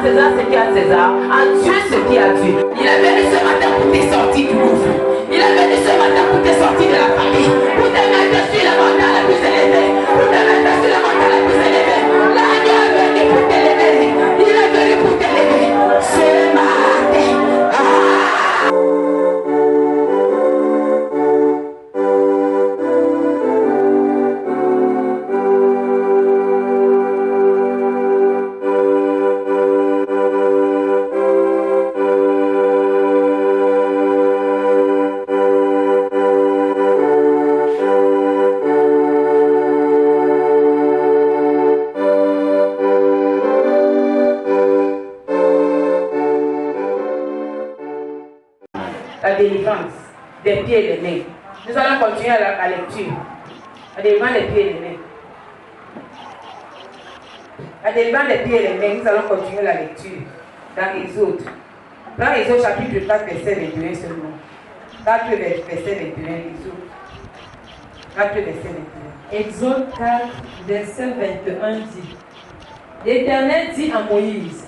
à César ce qui est à César, à Dieu ce qui est à Dieu. Il est venu ce matin pour te sortir du gouffre. Il est venu ce matin pour te sortir de la famille, pour te mettre sur la montagne la plus élevée, pour te mettre sur la montagne la plus élevée. L'agneau est venu pour t'élever. Il est venu pour t'élever. Ce matin. La délivrance des pieds et des mains. Nous allons continuer à la lecture. La délivrance des pieds et des mains. La délivrance des pieds et des mains, nous allons continuer la lecture dans Exode. Dans Exode chapitre 4, verset 21 seulement. 4 verset 21, Exode. 4 verset 21. Exode 4, verset 21 dit: L'Éternel dit à Moïse,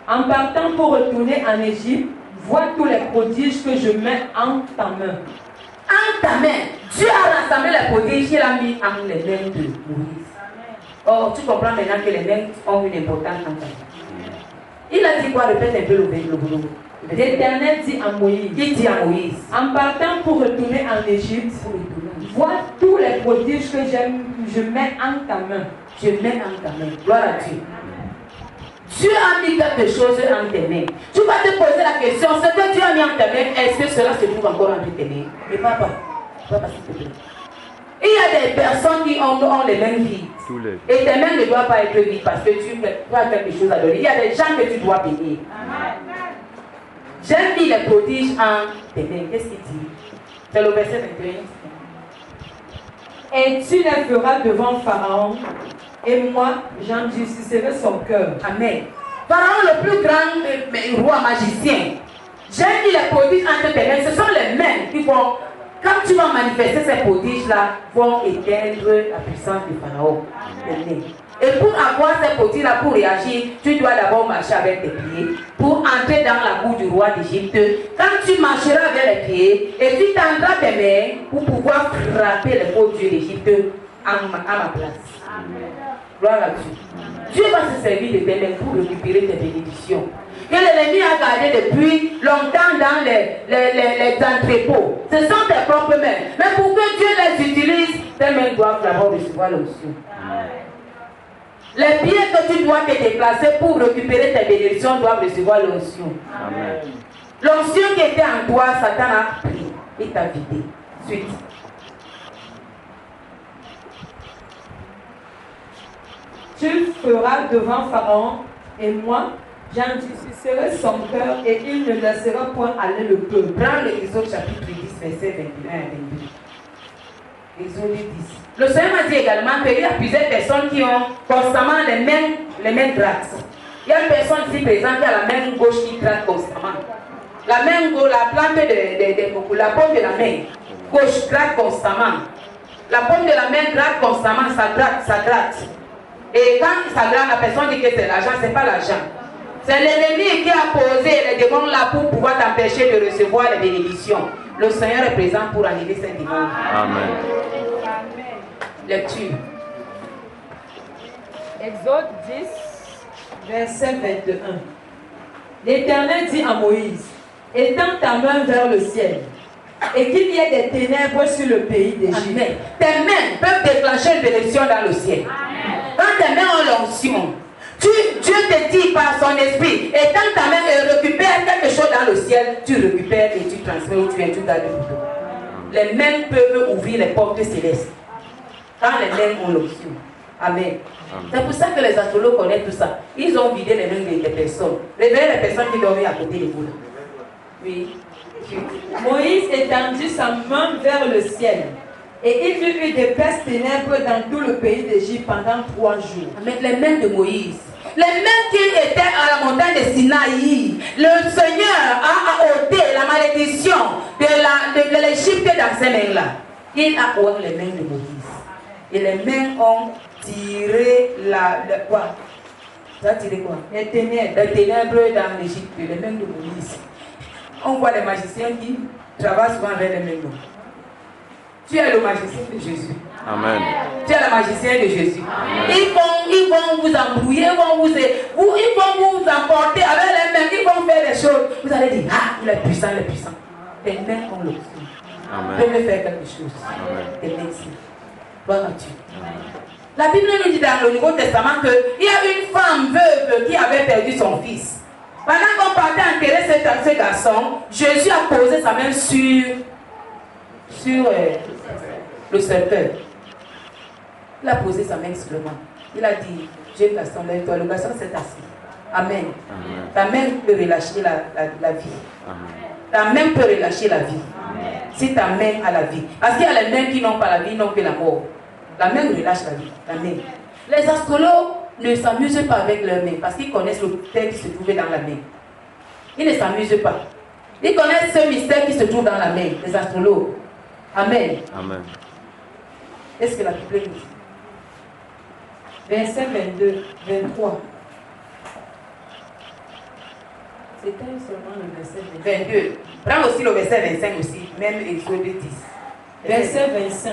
en partant pour retourner en Égypte, vois tous les prodiges que je mets en ta main. En ta main, Dieu a rassemblé les prodiges qu'il a mis en les mains de Moïse. Oh, tu comprends maintenant que les mains ont une importance en ta vie. Il a dit quoi? Répète un peu le boulot. L'Éternel dit à Moïse, il dit à Moïse, en partant pour retourner en Égypte, vois tous les prodiges que je mets en ta main. Je mets en ta main. Gloire à Dieu. Dieu a mis quelque chose en tes mains. Tu vas te poser la question, ce que Dieu a mis en tes mains, est-ce que cela se trouve encore entre tes mains? Mais papa, s'il te plaît. Il y a des personnes qui ont les mains vides. Et tes mains ne doivent pas être vides parce que tu as quelque chose à donner. Il y a des gens que tu dois bénir. J'ai mis les prodiges en tes mains. Qu'est-ce qu'il dit? C'est le verset 21. Et tu les feras devant Pharaon, et moi, j'endurcirai son cœur. Amen. Pharaon, le plus grand roi magicien, j'ai mis les prodiges entre tes mains. Ce sont les mains qui vont, quand tu vas manifester ces prodiges-là, vont éteindre la puissance de Pharaon. Amen. Et pour avoir ces prodiges-là, pour réagir, tu dois d'abord marcher avec tes pieds pour entrer dans la cour du roi d'Égypte. Quand tu marcheras avec les pieds et tu tendras tes mains pour pouvoir frapper les faux dieux d'Égypte à ma place. Amen. Gloire à Dieu. Dieu va se servir de tes mains pour récupérer tes bénédictions. Que l'ennemi a gardé depuis longtemps dans les entrepôts. Ce sont tes propres mains. Mais pour que Dieu les utilise, tes mains doivent d'abord recevoir l'onction. Les pieds que tu dois te déplacer pour récupérer tes bénédictions doivent recevoir l'onction. L'onction qui était en toi, Satan a pris et t'a vidé. Suite. Tu feras devant Pharaon, et moi, j'endurcirai son cœur, et il ne laissera point aller le peuple. Prends l'Exode chapitre 10, verset 21 à 22. Exode 10. Le Seigneur m'a dit également qu'il y a plusieurs personnes qui ont constamment les mains grattes. Il y a une personne ici présente qui a la main gauche qui gratte constamment. La main gauche, la plante la paume de la main gauche gratte constamment. La paume de la main gratte constamment, ça gratte. Et quand ça gratte, la personne dit que c'est l'argent, ce n'est pas l'argent. C'est l'ennemi qui a posé les démons là pour pouvoir t'empêcher de recevoir les bénédictions. Le Seigneur est présent pour enlever ces démons. Amen. Lecture. Exode 10, verset 21. L'Éternel dit à Moïse, étends ta main vers le ciel, et qu'il y ait des ténèbres sur le pays d'Égypte. Tes mains peuvent déclencher une bénédiction dans le ciel. Amen. Quand tes mains ont l'onction, Dieu te dit par son esprit, étends ta main et récupère quelque chose dans le ciel, tu récupères et tu transfères où tu viens, tu gardes le bouton. Les mains peuvent ouvrir les portes célestes. Quand les mains ont l'onction. Amen. C'est pour ça que les astrologues connaissent tout ça. Ils ont vidé les mains des personnes. Réveillez les personnes qui dormaient à côté de vous. Là. Oui. Moïse étendit sa main vers le ciel. Et il y eut d'épaisses ténèbres dans tout le pays d'Égypte pendant 3 jours. Avec les mains de Moïse. Les mains qui étaient à la montagne de Sinaï. Le Seigneur a ôté la malédiction de l'Égypte dans ces mains-là. Il a ôté les mains de Moïse. Et les mains ont tiré Ça veut dire quoi? Les ténèbres. Les ténèbres dans l'Égypte, les mains de Moïse. On voit les magiciens qui travaillent souvent avec les mains. Tu es le magicien de Jésus. Amen. Tu es le magicien de Jésus. Amen. Ils vont vous embrouiller, ils vont vous emporter avec les mains, ils vont faire des choses. Vous allez dire, ah, il est puissant, il est puissant. Tes mains ont l'option. Amen. Peut me faire quelque chose. Amen. Tes mains ici. Gloire à Dieu. La Bible nous dit dans le Nouveau Testament qu'il y a une femme veuve qui avait perdu son fils. Pendant qu'on partait enterrer ce garçon, Jésus a posé sa main sur le cercueil. Il a posé sa main sur le ventre. Il a dit, j'ai garçon, lève-toi. Le garçon s'est assis. Amen. Amen. Ta main peut relâcher la vie. Amen. Ta main peut relâcher la vie. Amen. Si ta main a la vie. Parce qu'il y a les mains qui n'ont pas la vie, n'ont que la mort. La main relâche la vie. La main. Les astrologues ne s'amusent pas avec leurs mains parce qu'ils connaissent le mystère qui se trouvait dans la main. Ils ne s'amusent pas. Ils connaissent ce mystère qui se trouve dans la main, les astrologues. Amen. Amen. Est-ce que la Bible nous dit? Verset 22, 23. C'était seulement le verset 22. Prends aussi le verset 25 aussi, même Exode 10. Verset 25.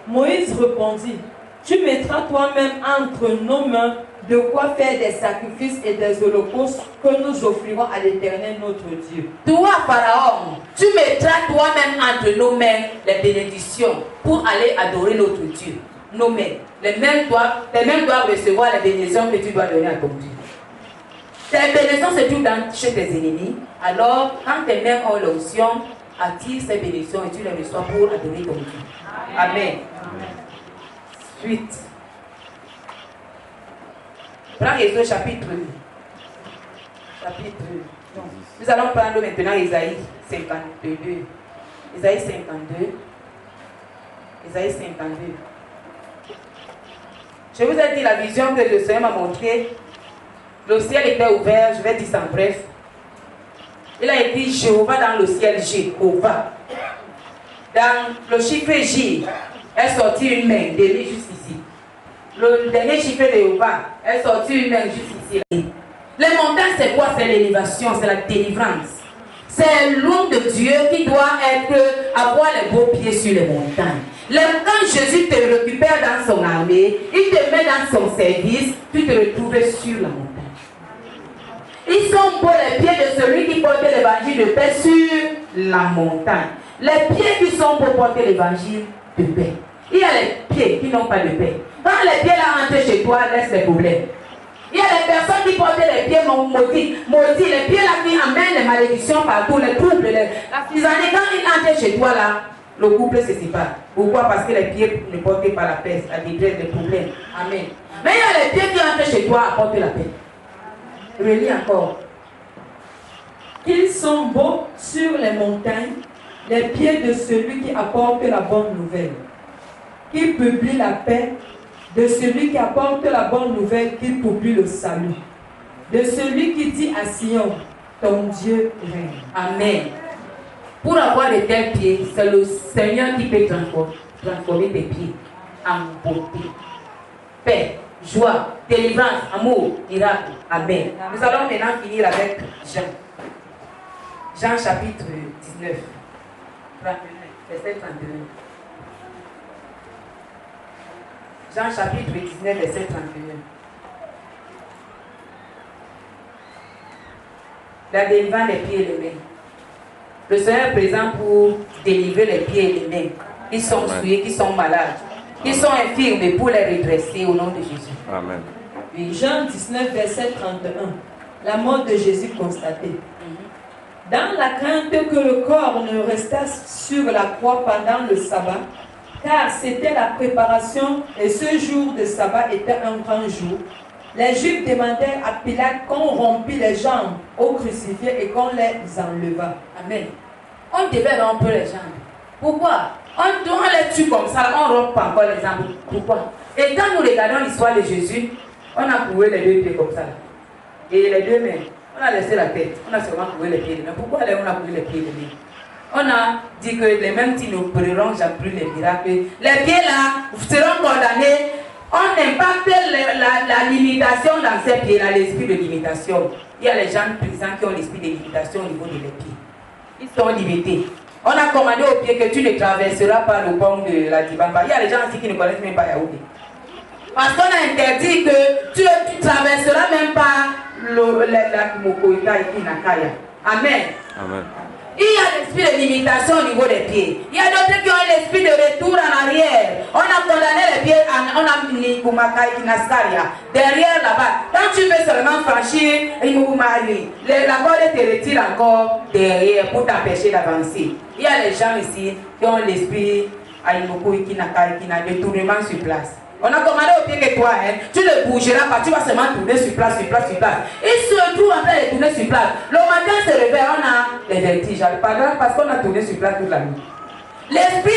Moïse répondit, tu mettras toi-même entre nos mains de quoi faire des sacrifices et des holocaustes que nous offrirons à l'Éternel notre Dieu. Toi, Pharaon, tu mettras toi-même entre nos mains les bénédictions pour aller adorer notre Dieu. Nos mains. Tes mains doivent recevoir les bénédictions que tu dois donner à ton Dieu. Tes bénédictions se trouvent chez tes ennemis. Alors, quand tes mains ont l'onction, attire ces bénédictions et tu les reçois pour adorer ton Dieu. Amen. Suite. Prends Exode chapitre. Non. Nous allons prendre maintenant Isaïe 52. Isaïe 52. Isaïe 52. Je vous ai dit la vision que le Seigneur m'a montrée. Le ciel était ouvert, je vais dire ça en bref. Il a écrit Jéhovah dans le ciel, Jéhovah. Dans le chiffre J, est sorti une main, dernier juste ici. Le dernier chiffre de Jéhovah est sorti une main juste ici. Les montagnes, c'est quoi? C'est l'élévation, c'est la délivrance. C'est l'homme de Dieu qui doit avoir les beaux pieds sur les montagnes. Quand Jésus te récupère dans son armée, il te met dans son service, tu te retrouves sur la montagne. Ils sont beaux les pieds de celui qui porte l'évangile de paix sur la montagne. Les pieds qui sont pour porter l'évangile de paix. Il y a les pieds qui n'ont pas de paix. Quand les pieds là entrent chez toi, laisse les problèmes. Il y a les personnes qui portent les pieds maudits, les pieds là qui amènent les malédictions partout, les troubles, la fisanie. Quand ils entrent chez toi là, le couple se sépare. Pourquoi? Parce que les pieds ne portent pas la paix, la détresse, les problèmes. Amen. Mais il y a les pieds qui entrent chez toi apportent la paix. Relis encore. Ils sont beaux sur les montagnes, les pieds de celui qui apporte la bonne nouvelle, qui publie la paix, de celui qui apporte la bonne nouvelle, qui publie le salut, de celui qui dit à Sion, ton Dieu règne. Amen. Pour avoir de tels pieds, c'est le Seigneur qui peut transformer tes pieds en beauté, paix, joie, délivrance, amour, miracle. Amen. Nous allons maintenant finir avec Jean. Jean chapitre 19, verset 31. Jean chapitre 19, verset 31. La délivrance des pieds et les mains. Le Seigneur est présent pour délivrer les pieds et les mains. Qui sont souillés, qui sont malades, qui sont infirmes, et pour les redresser au nom de Jésus. Amen. Oui, Jean 19, verset 31. La mort de Jésus constatée. Dans la crainte que le corps ne restât sur la croix pendant le sabbat, car c'était la préparation et ce jour de sabbat était un grand jour, les Juifs demandèrent à Pilate qu'on rompît les jambes aux crucifiés et qu'on les enlevât. Amen. On devait rompre les jambes. Pourquoi? On les tue comme ça, on ne rompt pas encore les jambes. Pourquoi? Et quand nous regardons l'histoire de Jésus, on a couru les deux pieds comme ça. Et les deux mains. On a laissé la tête. On a seulement couru les pieds. Mais pourquoi on a couru les pieds? On a dit que les mêmes qui nous brûleront, j'ai plus les miracles. Les pieds là seront condamnés. On impacte la limitation dans ses pieds, là, l'esprit de limitation. Il y a les gens présents qui ont l'esprit de limitation au niveau de leurs pieds. Ils sont limités. On a commandé aux pieds que tu ne traverseras pas le pont de la Dibamba. Il y a les gens aussi qui ne connaissent même pas Yaoundé. Parce qu'on a interdit que tu ne traverseras même pas la Mokoïta et Nakaya. Amen. Amen. Il y a l'esprit de limitation au niveau des pieds. Il y a d'autres qui ont l'esprit de retour en arrière. On a condamné les pieds, on a mis Kumakai Kinaskaria. Derrière là-bas, quand tu veux seulement franchir, la corde te retire encore derrière pour t'empêcher d'avancer. Il y a les gens ici qui ont l'esprit de détournement sur place. On a commandé au pied que toi, tu ne bougeras pas, tu vas seulement tourner sur place, sur place, sur place. Et surtout en train de tourner sur place. Le matin se réveille, on a des vertiges. Pardon, parce qu'on a tourné sur place toute la nuit. L'esprit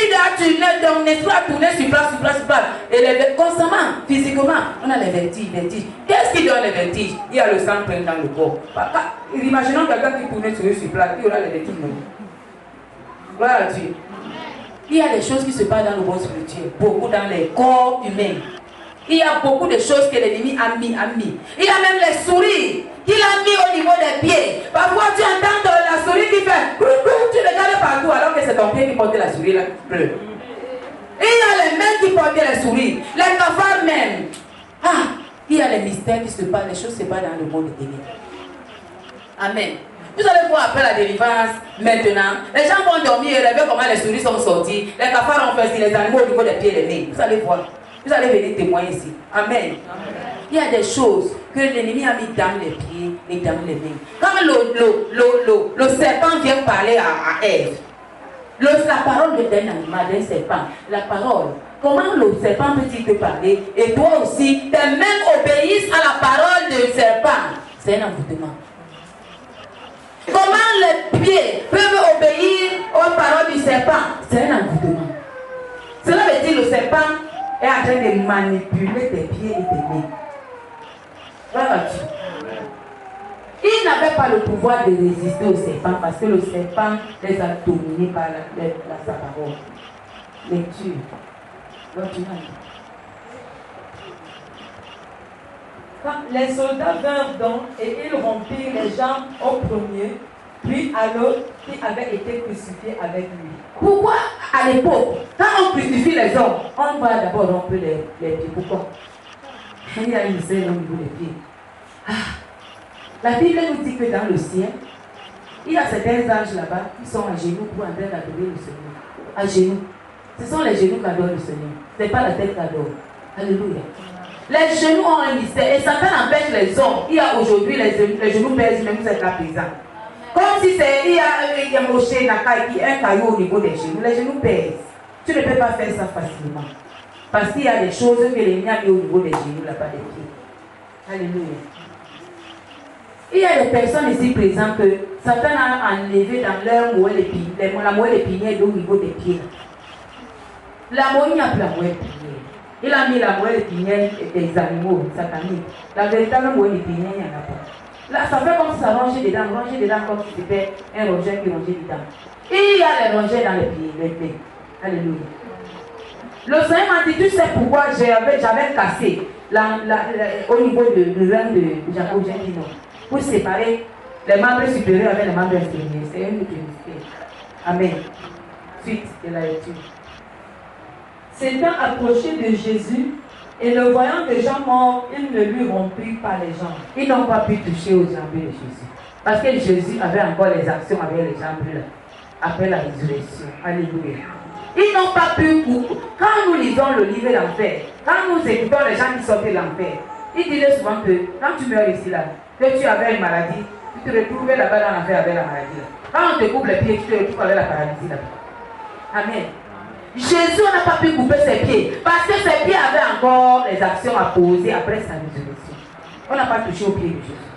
ton esprit a tourné sur place, sur place, sur place. Et constamment, physiquement, on a les vertiges, vertiges. Qu'est-ce qui donne les vertiges? Il y a le sang plein dans le corps. Imaginons quelqu'un qui tourne sur place, il y aura les vertiges. Gloire à Dieu. Il y a des choses qui se passent dans le monde spirituel, beaucoup dans les corps humains. Il y a beaucoup de choses que l'ennemi a mis. Il y a même les souris qu'il a mis au niveau des pieds. Parfois tu entends la souris qui fait tu regardes partout alors que c'est ton pied qui porte la souris là qui pleure. Il y a les mains qui portent les souris, les cafards même. Il y a les mystères qui se passent, les choses se passent dans le monde des ténèbres. Amen. Vous allez voir après la délivrance, maintenant, les gens vont dormir et rêver comment les souris sont sorties, les cafards ont fait les animaux au niveau des pieds et des mains. Vous allez voir. Vous allez venir témoigner ici. Amen. Amen. Il y a des choses que l'ennemi a mis dans les pieds et dans les mains. Quand le serpent vient parler à Ève, la parole d'un animal, d'un serpent, la parole, comment le serpent peut-il te parler? Et toi aussi, tes mains obéissent à la parole du serpent. C'est un envoûtement. Comment les pieds peuvent obéir aux paroles du serpent? C'est un envoûtement. Cela veut dire que le serpent est en train de manipuler tes pieds et tes mains. Voilà. Ils n'avaient pas le pouvoir de résister au serpent parce que le serpent les a dominés par sa parole. Lecture. Les soldats vinrent donc et ils rompirent les jambes au premier, puis à l'autre qui avait été crucifié avec lui. Pourquoi à l'époque, quand on crucifie les hommes, on va d'abord rompre les pieds? Pourquoi? Il y a une scène au niveau des pieds. La Bible nous dit que dans le ciel, il y a certains anges là-bas qui sont à genoux pour en train d'adorer le Seigneur. À genoux. Ce sont les genoux qu'adore le Seigneur. Ce n'est pas la tête qu'adore. Alléluia. Les genoux ont un mystère et Satan empêche les hommes. Il y a aujourd'hui les genoux pèsent même vous êtes là présent. Comme si il y a un rocher, un caillou au niveau des genoux. Les genoux pèsent. Tu ne peux pas faire ça facilement. Parce qu'il y a des choses que l'ennemi a mis au niveau des genoux là-bas des pieds. Alléluia. Il y a des personnes ici présentes que Satan a enlevé dans leur moelle épinière, la moelle épinière au niveau des pieds. La moelle, il n'y a plus la moelle épinière. Il a mis la moelle épinière des animaux sataniques. La véritable moelle épinière, il n'y en a pas. Là, ça fait comme si ça rongeait dedans comme si c'était un rongeur qui rongeait dedans. Et il y a les rongeurs dans les pieds, les pieds. Alléluia. Le Seigneur m'a dit, tu sais pourquoi j'avais cassé au niveau du rein de Jacob, j'ai dit non. Pour séparer les membres supérieurs avec les membres inférieurs. C'est une utilité. Amen. Suite de la lecture. S'étant approché de Jésus et le voyant déjà mort, il ne lui rompit pas les jambes. Ils n'ont pas pu toucher aux jambes de Jésus. Parce que Jésus avait encore les actions avec les jambes là, après la résurrection. Alléluia. Ils n'ont pas pu. Quand nous lisons le livre d'enfer, quand nous écoutons les gens qui sortent de l'enfer, ils disaient souvent que quand tu meurs ici là, que tu avais une maladie, tu te retrouvais là-bas dans l'enfer avec la maladie. Quand on te coupe les pieds, tu te retrouves avec la paralysie là-bas. Amen. Jésus n'a pas pu couper ses pieds parce que ses pieds avaient encore les actions à poser après sa résurrection. On n'a pas touché aux pieds de Jésus.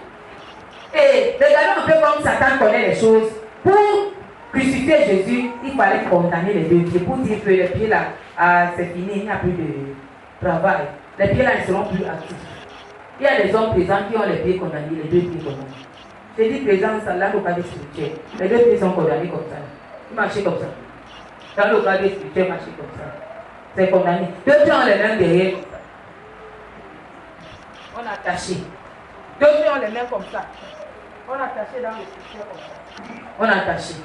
Et regardons un peu comme Satan connaît les choses. Pour crucifier Jésus, il fallait condamner les deux pieds pour dire que les pieds là, c'est fini, il n'y a plus de travail. Les pieds là ne seront plus actifs. Il y a des hommes présents qui ont les pieds condamnés, les deux pieds condamnés. Je dis présent, ça là, au cas des spirituels. Les deux pieds sont condamnés comme ça. Ils marchaient comme ça. Dans le cas des spirituels, marchaient comme ça. C'est condamné. Deux pieds ont les mains derrière. On a attaché. D'autres, on les met comme ça. On a attaché dans le secteur comme ça. On a attaché.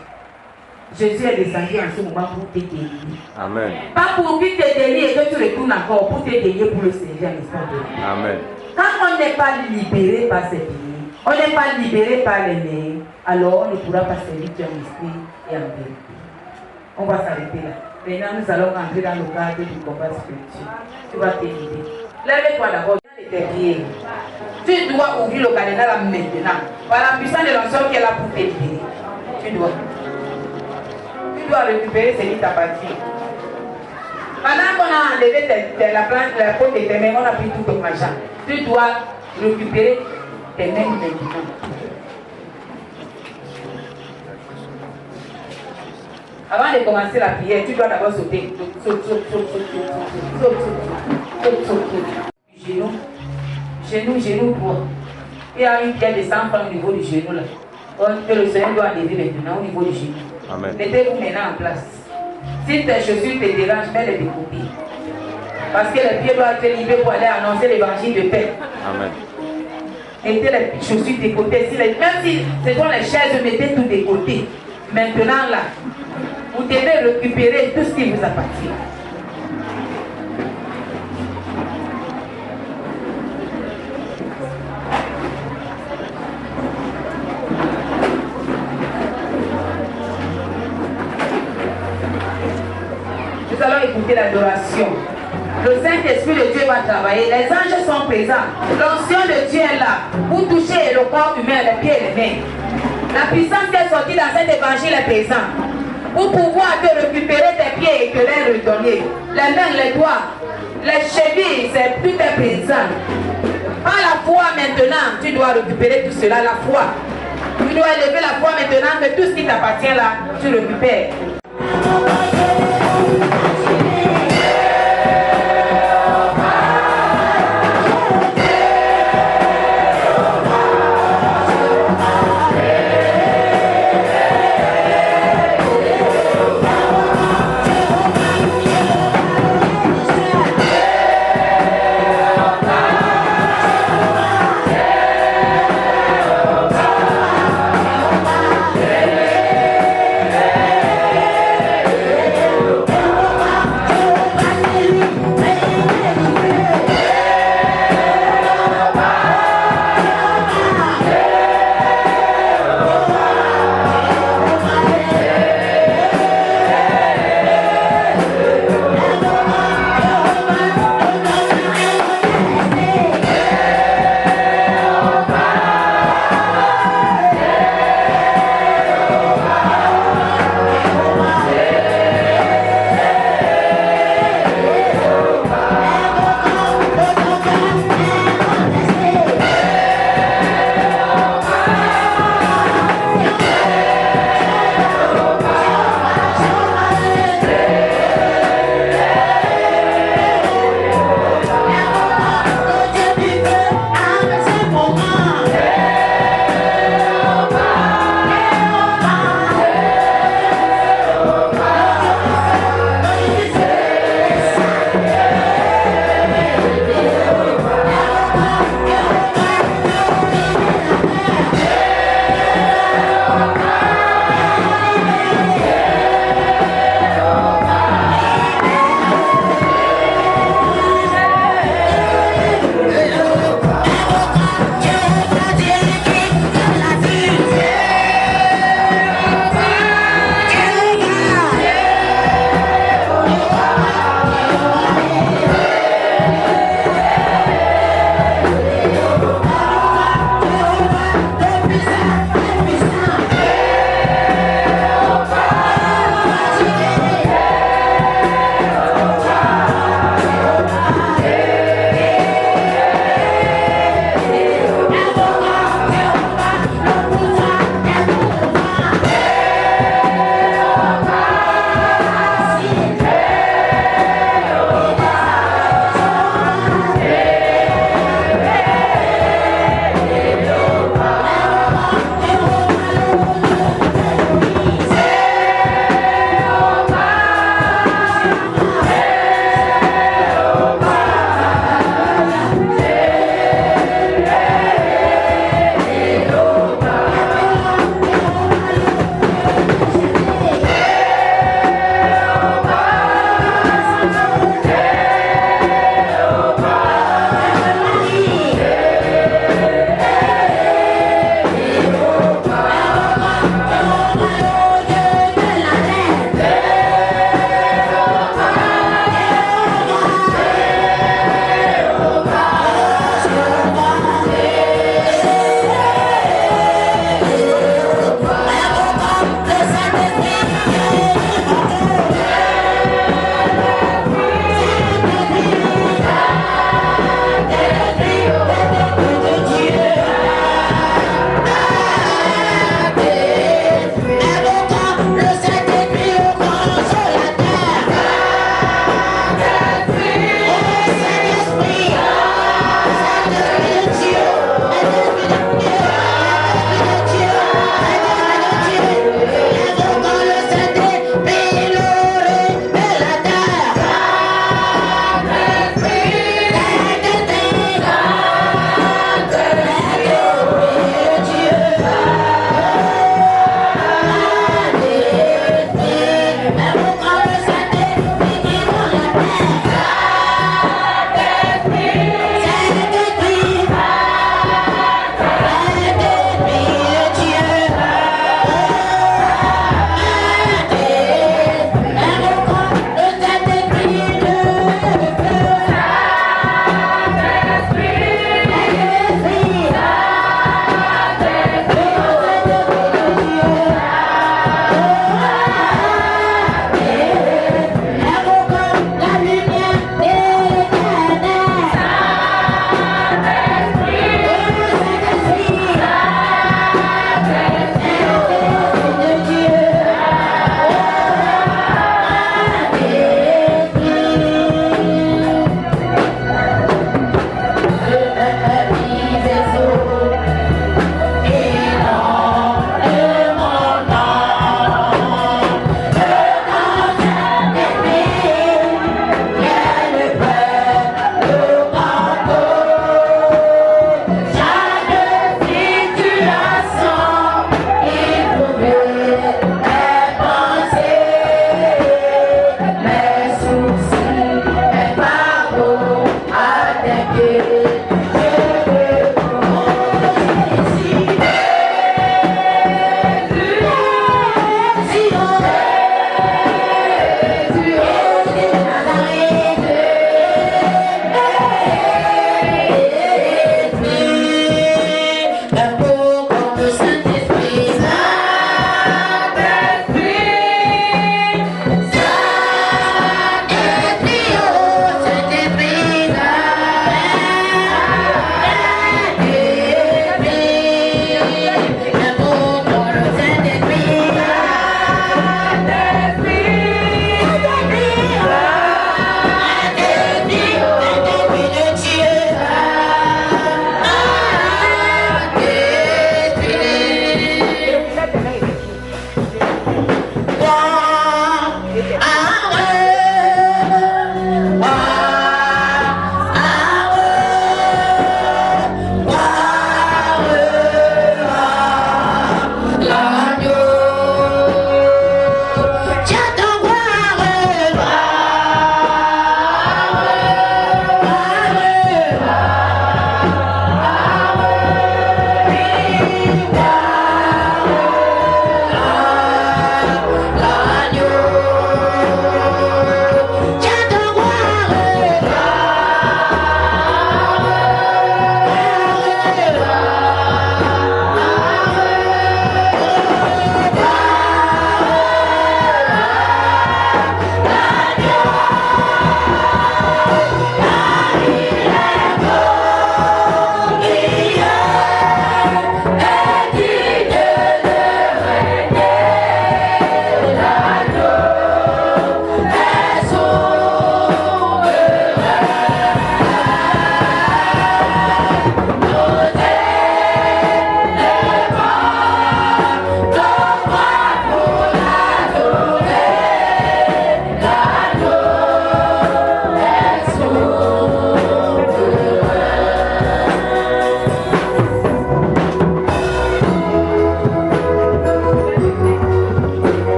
Jésus est descendu en ce moment pour te délivrer. Amen. Pas pour qu'il te délivre et que tu retournes encore, pour te délivrer pour le Seigneur, n'est-ce pas? Amen. Quand on n'est pas libéré par ces pays, on n'est pas libéré par les mains, alors on ne pourra pas servir ton esprit et en vérité. On va s'arrêter là. Maintenant, nous allons rentrer dans le cadre du combat spirituel. Tu vas te libérer. Lève-toi d'abord. Tu dois ouvrir le cadenas là maintenant. Par la puissance de l'onction qui est là pour te libérer. Tu dois récupérer ce qui t'appartient. Pendant qu'on a enlevé la plante, la peau de tes mains, on a pris tout ton machin. Tu dois récupérer tes mains maintenant. Avant de commencer la prière, tu dois d'abord sauter. Genou, droit. Il y a une pierre de 100 francs au niveau du genou là. Que le Seigneur doit enlever maintenant au niveau du genou. Amen. Mettez-vous maintenant en place. Si tes chaussures te dérangent, mets-les de côté. Parce que les pieds doivent être libérés pour aller annoncer l'évangile de paix. Amen. Mettez les chaussures de côté. Même si ce sont les chaises, mettez tout de côté. Maintenant là, vous devez récupérer tout ce qui vous appartient. Nous allons écouter l'adoration. Le Saint-Esprit de Dieu va travailler. Les anges sont présents. L'onction de Dieu est là pour toucher le corps humain, les pieds et les mains. La puissance qui est sortie dans cet évangile est présente. Pour pouvoir te récupérer tes pieds et te les redonner. Les mains, les doigts, les chevilles, c'est tout est présent. Par la foi maintenant, tu dois récupérer tout cela, la foi. Tu dois élever la foi maintenant que tout ce qui t'appartient là, tu récupères.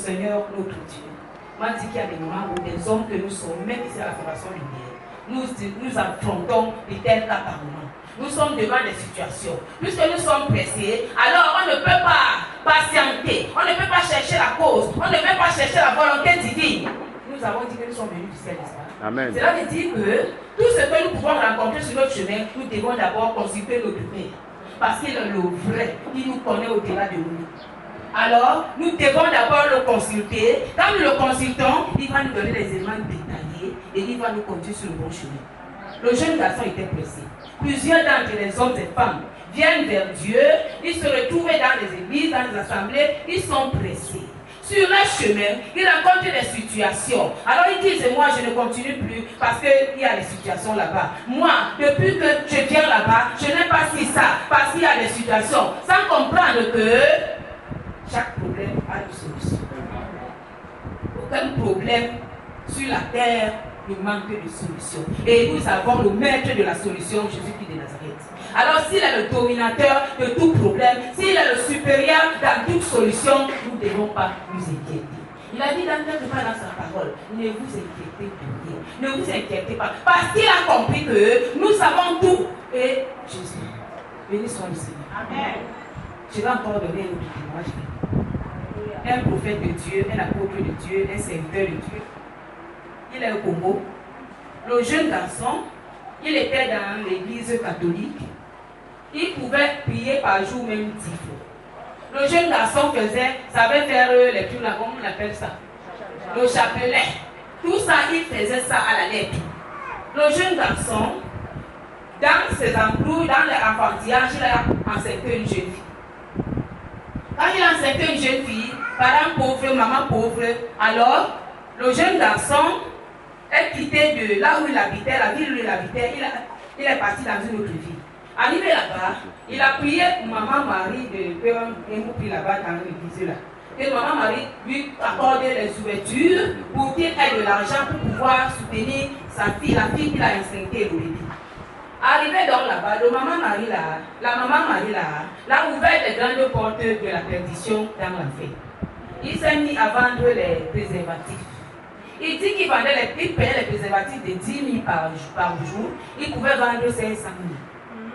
Seigneur notre Dieu. Moi, je dis qu'il y a des moments où des hommes que nous sommes, même ici à la Fondation Lumière, nous affrontons de tels cas par moment. Nous sommes devant des situations. Puisque nous sommes pressés, alors on ne peut pas patienter. On ne peut pas chercher la cause. On ne peut pas chercher la volonté divine. Nous avons dit que nous sommes venus du ciel, n'est-ce pas? Amen. Cela veut dire que tout ce que nous pouvons rencontrer sur notre chemin, nous devons d'abord consulter notre Père. Parce qu'il est le vrai qui nous connaît au-delà de nous. Alors, nous devons d'abord le consulter. Quand nous le consultons, il va nous donner des éléments détaillés et il va nous conduire sur le bon chemin. Le jeune garçon était pressé. Plusieurs d'entre les hommes et femmes viennent vers Dieu, ils se retrouvent dans les églises, dans les assemblées, ils sont pressés. Sur leur chemin, ils rencontrent des situations. Alors ils disent, moi je ne continue plus parce qu'il y a des situations là-bas. Moi, depuis que je viens là-bas, je n'ai pas si ça parce qu'il y a des situations. Sans comprendre que chaque problème a une solution. Aucun problème sur la terre ne manque de solution. Et nous avons le maître de la solution, Jésus-Christ de Nazareth. Alors s'il est le dominateur de tout problème, s'il est le supérieur dans toute solution, nous ne devons pas nous inquiéter. Il a dit dans quelque part dans sa parole, ne vous inquiétez de rien. Ne vous inquiétez pas. Parce qu'il a compris que nous savons tout. Et Jésus, béni soit le Seigneur. Amen. Je vais encore donner un autre témoignage. Un prophète de Dieu, un apôtre de Dieu, un serviteur de Dieu. Il est au Congo. Le jeune garçon, il était dans l'église catholique. Il pouvait prier par jour même 10 fois. Le jeune garçon savait faire les trucs là, comment on appelle ça? Le chapelet. Tout ça, il faisait ça à la lettre. Le jeune garçon, dans ses embrouilles, dans l'enfantillage, il a enseigné une jeune fille. Quand il a enseigné une jeune fille, parents pauvres, maman pauvre, alors le jeune garçon est quitté de là où il habitait, la ville où il habitait, il est parti dans une autre ville. Arrivé là-bas, il a prié maman Marie de faire un prix là-bas dans l'église là. Et maman Marie lui accordait les ouvertures pour qu'il ait de l'argent pour pouvoir soutenir sa fille, la fille qu'il a instinctée au début. Arrivé donc là-bas, la maman Marie l'a ouvert les grandes portes de la perdition dans l'enfer. Il s'est mis à vendre les préservatifs. Il dit qu'il payait les préservatifs de 10 000 par jour. Il pouvait vendre 500 000.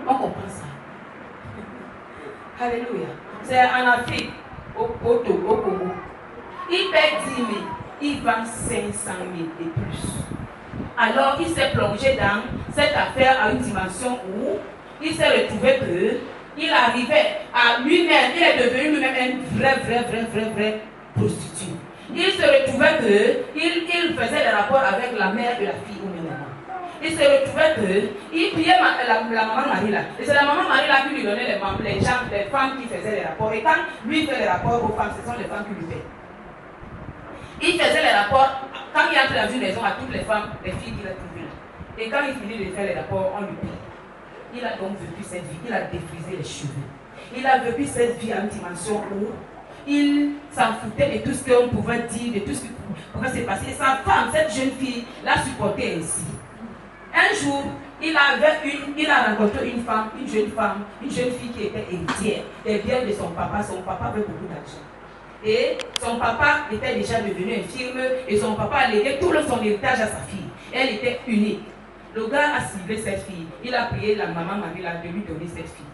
On comprend ça. Alléluia. C'est en Afrique, au Congo. Il paie 10 000. Il vend 500 000 et plus. Alors il s'est plongé dans cette affaire à une dimension où il s'est retrouvé qu'il arrivait à lui-même, il est devenu lui-même un vrai prostitué. Il se retrouvait qu'il faisait des rapports avec la mère de la fille ou même la maman. Il se retrouvait qu'il priait la maman Marie là. Et c'est la maman Marie là qui lui donnait les femmes qui faisaient les rapports. Et quand lui fait les rapports aux femmes, ce sont les femmes qui lui paient. Il faisait les rapports, quand il entre dans une maison, à toutes les femmes, les filles qu'il a trouvées là. Et quand il finit de faire les rapports, on lui paye. Il a donc vécu cette vie, il a défrisé les cheveux. Il a vécu cette vie à une dimension où il s'en foutait de tout ce qu'on pouvait dire, de tout ce qui pouvait se passer. Sa femme, cette jeune fille, l'a supporté ainsi. Un jour, il a rencontré une jeune fille qui était héritière des biens de son papa. Son papa avait beaucoup d'argent. Et son papa était déjà devenu infirme et son papa a légué tout son héritage à sa fille. Elle était unique. Le gars a ciblé cette fille. Il a prié la maman Marie de lui donner cette fille.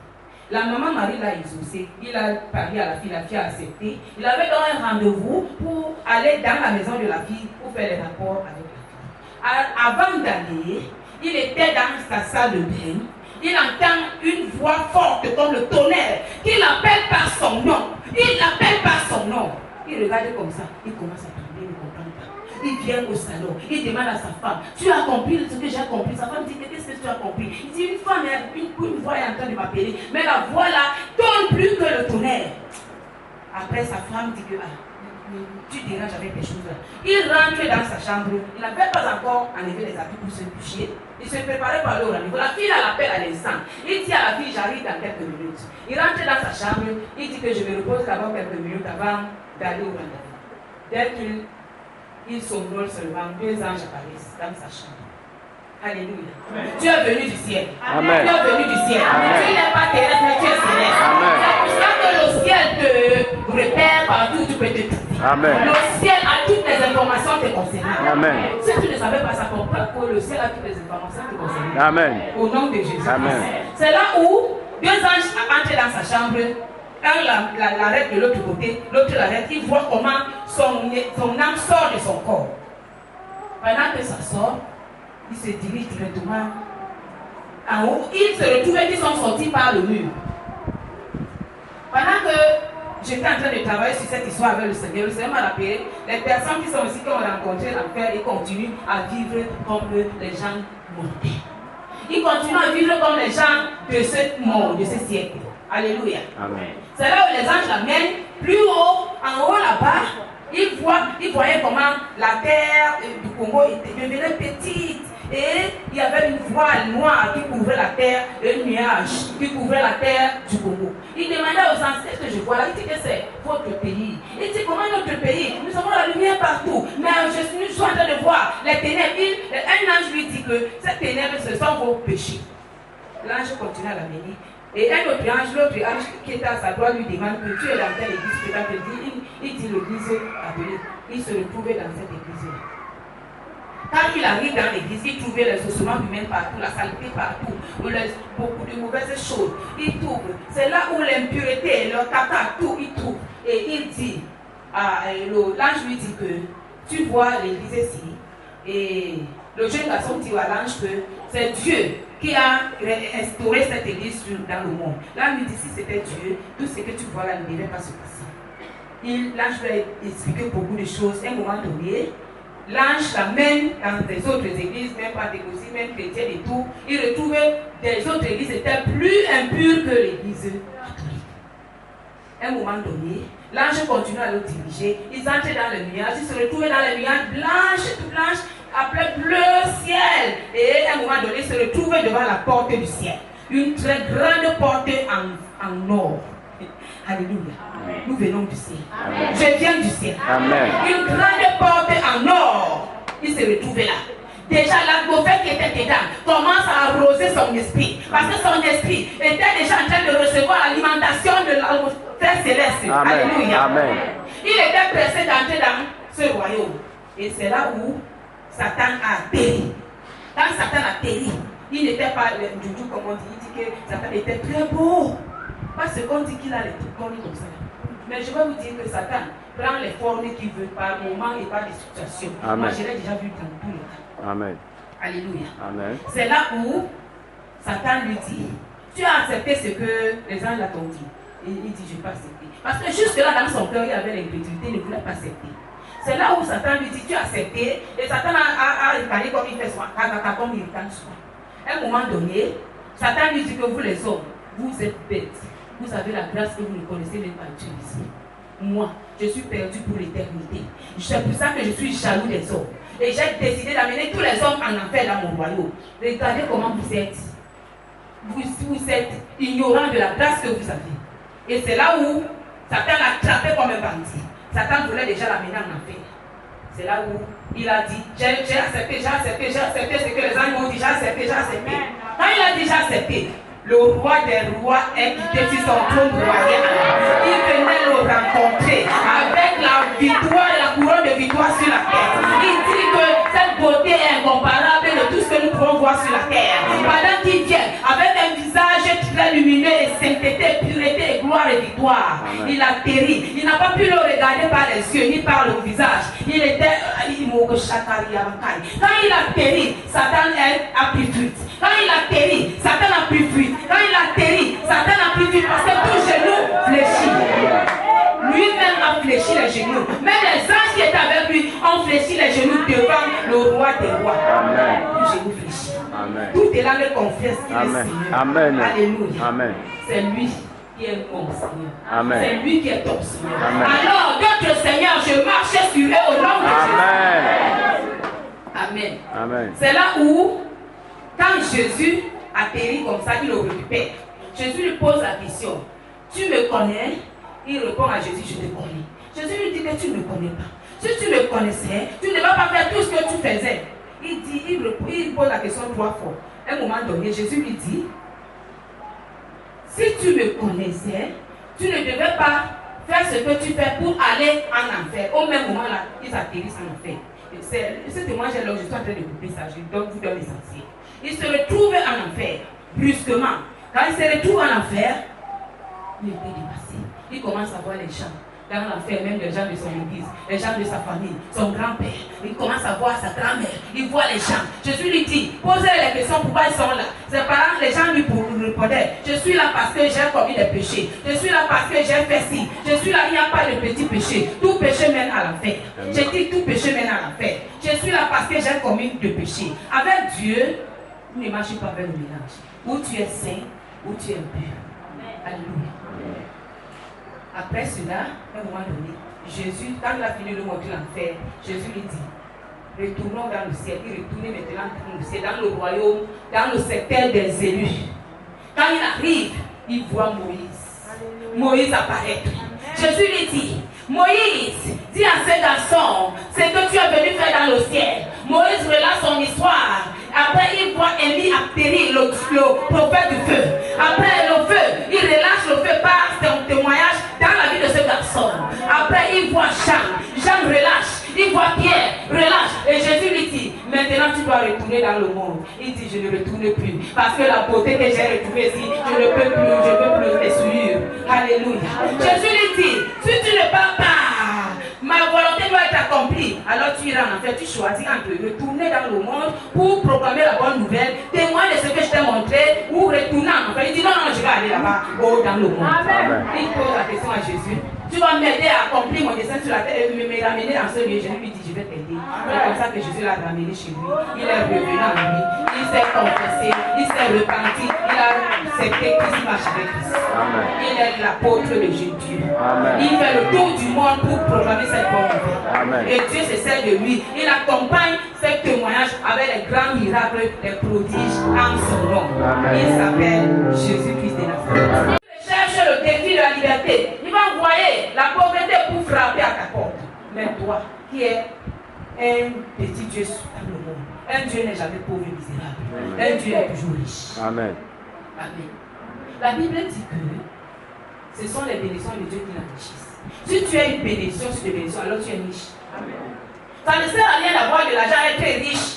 La maman Marie l'a exaucé. Il a parlé à la fille a accepté. Il avait donc un rendez-vous pour aller dans la maison de la fille pour faire les rapports avec la fille. Avant d'aller, il était dans sa salle de bain. Il entend une voix forte comme le tonnerre qui l'appelle par son nom. Il l'appelle par son nom. Il regarde comme ça. Il commence à trembler, il ne comprend pas. Il vient au salon. Il demande à sa femme, tu as compris ce que j'ai compris? Sa femme dit, qu'est-ce que tu as compris? Il dit, une femme, une voix est en train de m'appeler. Mais la voix là tourne plus que le tonnerre. Après, sa femme dit que, tu déranges avec des choses là. Il rentre dans sa chambre. Il n'avait pas encore enlevé les habits pour se coucher. Il se préparait pour aller au rendez-vous. La fille l'appelle à l'instant. Il dit à la fille, j'arrive dans quelques minutes. Il rentre dans sa chambre. Il dit que je me repose d'abord quelques minutes avant d'aller au rendez-vous. Dès qu'il somnole seulement, 2 anges apparaissent dans sa chambre. Alléluia. Amen. Tu es venu du ciel. Amen. Tu es venu du ciel. Amen. Tu n'es pas terrestre, mais tu es céleste. C'est pour ça que le ciel te repère partout où tu peux te trouver. Amen. Le ciel a toutes les informations te concernant. Amen. Si tu ne savais pas ça, comprends que le ciel a toutes les informations te concernant. Amen. Au nom de Jésus. Amen. C'est là où deux anges entrent dans sa chambre. Un l'arrête de l'autre côté, l'autre l'arrête. Il voit comment son âme sort de son corps. Pendant que ça sort, il se dirige directement en haut. Ils se retrouvent, ils sont sortis par le mur. Pendant que j'étais en train de travailler sur cette histoire avec le Seigneur m'a rappelé les personnes qui sont ici, qui ont rencontré l'enfer et continuent à vivre comme les gens mortels. Ils continuent à vivre comme les gens de ce monde, de ce siècle. Alléluia. Amen. C'est là où les anges l'amènent plus haut, en haut là-bas. Ils voyaient comment la terre du Congo devenait petite. Et il y avait une voile noire qui couvrait la terre, un nuage qui couvrait la terre du Congo. Il demandait aux anges, qu'est-ce que je vois là? Il dit que c'est votre pays. Il dit, comment notre pays? Nous avons la lumière partout. Mais je suis en train de voir les ténèbres. Un ange lui dit que ces ténèbres, ce sont vos péchés. L'ange continue à l'amener. Et un autre ange, l'autre ange qui était à sa droite lui demande que tu es dans telle église. Il dit l'église catholique. Il se retrouvait dans cette église-là. Quand il arrive dans l'église, il trouvait les ossements humains partout, la saleté partout, beaucoup de mauvaises choses. Il trouve. C'est là où l'impureté, le caca, tout, il trouve. Et il dit, l'ange lui dit que tu vois l'église ici. Et le jeune garçon dit à l'ange que c'est Dieu qui a instauré cette église dans le monde. L'ange lui dit, si c'était Dieu, tout ce que tu vois là ne devait pas se passer. L'ange lui a expliqué beaucoup de choses. À un moment donné, l'ange l'amène dans des autres églises, même pas d'église, même chrétiennes et tout. Il retrouve des autres églises qui étaient plus impures que l'église catholique. À un moment donné, l'ange continue à le diriger. Ils entrent dans le nuage, ils se retrouvent dans les nuages blanches, tout blanches, appelées bleu ciel. Et à un moment donné, ils se retrouvent devant la porte du ciel. Une très grande porte en or. Alléluia. Amen. Nous venons du ciel. Amen. Je viens du ciel. Amen. Une grande porte en or. Il se retrouvait là. Déjà, l'atmosphère qui était dedans commence à arroser son esprit. Parce que son esprit était déjà en train de recevoir l'alimentation de l'atmosphère céleste. Amen. Alléluia. Amen. Il était pressé d'entrer dans ce royaume. Et c'est là où Satan a atterri. Quand Satan a atterri, il n'était pas du tout comme on dit. Il dit que Satan était très beau. Parce qu'on dit qu'il a les cornes comme ça. Mais je vais vous dire que Satan prend les formes qu'il veut par moment et par des situations. Amen. Moi, je l'ai déjà vu dans tous les cas. Amen. Alléluia. Amen. C'est là où Satan lui dit, tu as accepté ce que les anges t'ont dit. Et il dit, je n'ai pas accepté. Parce que jusque là, dans son cœur, il y avait l'incrédulité, il ne voulait pas accepter. C'est là où Satan lui dit, tu as accepté. Et Satan a ricané comme il fait soin, comme il ricane soin. À un moment donné, Satan lui dit que vous les hommes, vous êtes bêtes. Vous avez la grâce que vous ne connaissez même pas Dieu ici. Moi, je suis perdu pour l'éternité. C'est pour ça que je suis jaloux des hommes. Et j'ai décidé d'amener tous les hommes en enfer dans mon royaume. Regardez comment vous êtes. Vous êtes ignorants de la grâce que vous avez. Et c'est là où Satan l'a attrapé comme un bandit. Satan voulait déjà l'amener en enfer. C'est là où il a dit, j'ai accepté ce que les anges m'ont dit, j'ai accepté. Quand il a déjà accepté, le roi des rois est quitté sur son trône royal. Il venait le rencontrer avec la victoire, la couronne de victoire sur la terre. Il dit que cette beauté est incomparable de tout ce que nous pouvons voir sur la terre. Pendant qu'il vient avec un visage très lumineux et sainteté, pureté, gloire et victoire, il atterrit. Il n'a pas pu le regarder par les yeux ni par le visage. Il était. Quand il atterrit, Satan a pris fuite. Quand il atterrit, Satan a pris fuite. Quand il atterrit, Satan a pris fuite parce que tout genou fléchit. Lui-même a fléchi les genoux. Même les anges qui étaient avec lui ont fléchi les genoux devant le roi des rois. Amen. Tout genou fléchit. Amen. Tout est là le confesse qu'il est Amen. Seigneur. Amen. Alléluia. Amen. C'est lui qui est mon Seigneur. Amen. C'est lui qui est ton Seigneur. Amen. Alors, d'autres Seigneur, je marche sur eux au nom de Jésus. Amen. Amen. Amen. C'est là où, quand Jésus atterrit comme ça, il le récupère. Jésus lui pose la question. Tu me connais? Il répond à Jésus, je te connais. Jésus lui dit que tu ne me connais pas. Si tu me connaissais, tu ne vas pas faire tout ce que tu faisais. Il pose la question 3 fois. À un moment donné, Jésus lui dit, si tu me connaissais, tu ne devais pas faire ce que tu fais pour aller en enfer. Au même moment là, ils atterrissent en enfer. Ce témoignage là, je suis en train de couper ça, je vous donne l'essentiel. Ils se retrouvent en enfer, brusquement. Quand ils se retrouvent en enfer, il était dépassé. Il commence à voir les gens dans l'enfer, même les gens de son église, les gens de sa famille, son grand-père. Il commence à voir sa grand-mère, il voit les gens. Jésus lui dit, posez les questions, pourquoi ils sont là. Ses parents, les gens lui répondaient, je suis là parce que j'ai commis des péchés. Je suis là parce que j'ai fait ci. Je suis là, il n'y a pas de petit péché. Tout péché mène à l'enfer. J'ai dit, tout péché mène à l'enfer. Je suis là parce que j'ai commis de péché. Avec Dieu, ne marche pas avec le mélange. Ou tu es saint, ou tu es impur. Alléluia. Après cela, à un moment donné, Jésus, quand il a fini de montrer l'enfer, Jésus lui dit, retournons dans le ciel. Il retourne maintenant dans le ciel, dans le royaume, dans le secteur des élus. Quand il arrive, il voit Moïse. Moïse apparaît. Jésus lui dit, Moïse, dis à ce garçon, c'est que tu es venu faire dans le ciel. Moïse relate son histoire. Après, il voit Élie atterrir, le prophète du feu. Après le feu, il relâche le feu par son témoignage dans la vie de ce garçon. Après, il voit Jean relâche. Il voit Pierre, relâche. Et Jésus lui dit, maintenant tu dois retourner dans le monde. Il dit, je ne retourne plus. Parce que la beauté que j'ai retrouvée ici, je ne peux plus, je ne peux plus les suivre. Alléluia. Jésus lui dit, si tu ne pars pas, ma volonté doit être accomplie. Alors tu iras en enfer, tu choisis entre retourner dans le monde pour proclamer la bonne nouvelle, témoigner de ce que je t'ai montré, ou retourner en enfer. Il dit, non, non, je vais aller là-bas, dans le monde. Amen. Il pose la question à Jésus. Tu vas m'aider à accomplir mon dessein sur la terre et me ramener dans ce lieu. Je lui dis, je vais t'aider. C'est comme ça que Jésus l'a ramené chez lui. Il est revenu en lui. Il s'est confessé, il s'est repenti, il a accepté qu'il marche avec Christ. Il est l'apôtre de Dieu. Il fait le tour du monde pour proclamer cette bonne nouvelle. Et Dieu se sert de lui. Il accompagne ces témoignages avec les grands miracles, les prodiges en son nom. Il s'appelle Jésus-Christ de Nazareth. Cherche le défi de la liberté. Il va envoyer la pauvreté pour frapper à ta porte. Mais toi, qui es un petit Dieu dans le monde, un Dieu n'est jamais pauvre et misérable. Un Dieu est toujours riche. Amen. Amen. La Bible dit que ce sont les bénédictions de Dieu qui l'enrichissent. Si tu as une bénédiction sur des bénédictions, alors tu es riche. Amen. Ça ne sert à rien d'avoir de l'argent et être riche,